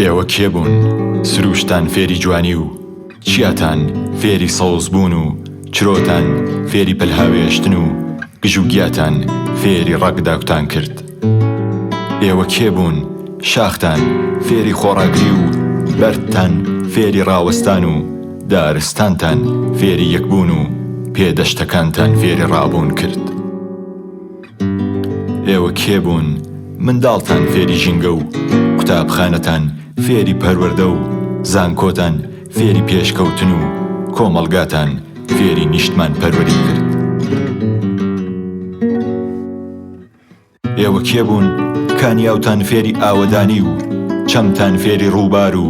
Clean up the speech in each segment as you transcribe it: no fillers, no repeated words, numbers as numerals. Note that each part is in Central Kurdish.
ئێوە کێ بوون؟ سروشتان فێری جوانی و چیاتان فێری سەوز بوون و چرۆتان فێری پەلهاوێشتن و گژوگیاتان فێری ڕەگداوتان کرد. ئێوە کێ بوون؟ شاختان فێری خۆڕاگری و بەردتان فێری ڕاوەستان و دارستانتان فێری یەکبوون و پێدەشتەکانتان فێری ڕابوون کرد. ئێوە کێ بوون؟ منداڵتان فێری ژینگە و قوتابخانەتان فێری پەروەردە و زانکۆتان فێری پێشکەوتن و کۆمەڵگاتان فێری نیشتمان پەروەری کرد. ئێوە کێ بوون؟ کانیاوتان فێری ئاوەدانی و چەمتان فێری ڕووبار و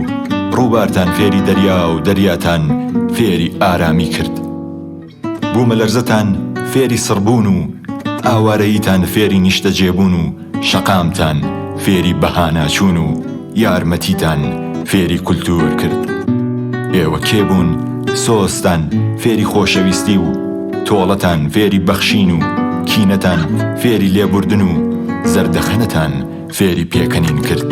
ڕووبارتان فێری دەریا و دەریاتان فێری ئارامی کرد. بوومە لەرزەتان فێری سڕبوون و ئاوارەییتان فێری نیشتە جێبوون و شەقامتان فێری بەهاناچوون و یارمەتیتان فێری کولتور کرد. ئێوە کێ بوون؟ سۆستان فێری خۆشەویستی و تۆڵەتان فێری بەخشین و کینەتان فێری لێبوردن و زەردەخەنەتان فێری پێکەنین کرد.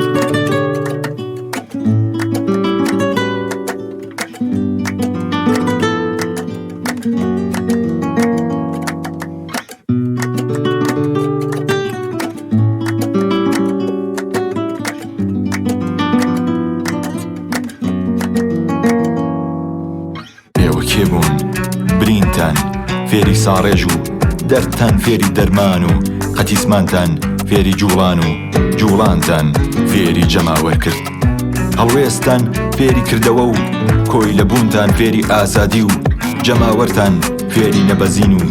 ئێوە کێ بوون؟ برینتان فێری ساڕێژ و دەردتان فێری دەرمان و قەتیسمانتان فێری جوڵان و جوڵانتان فێری جەماوەر کرد. هەڵوێستان فێری کردەوە و کۆی لەبوونتان فێری ئازادی و جەماوەرتان فێری نەبەزین و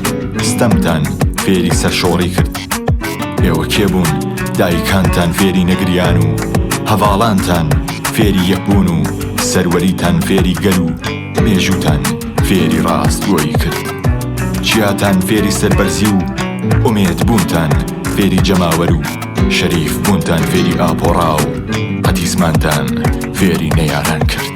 ستەمتان فێری سەرشۆڕی کرد. ئێوە کێ بوون؟ دایکانتان فێری نەگریان و هەڤاڵانتان فێری یەکبوون و سەروەریتان فێری گەل و مێژوتان فێری ڕاستگۆیی کرد. چیاتان فێری سەربەرزی و ئومێد بوونتان فێری جەماوەر و شەریف بوونتان فێری ئاپۆڕا و قەتیسمانتان فێری نەیاران کرد.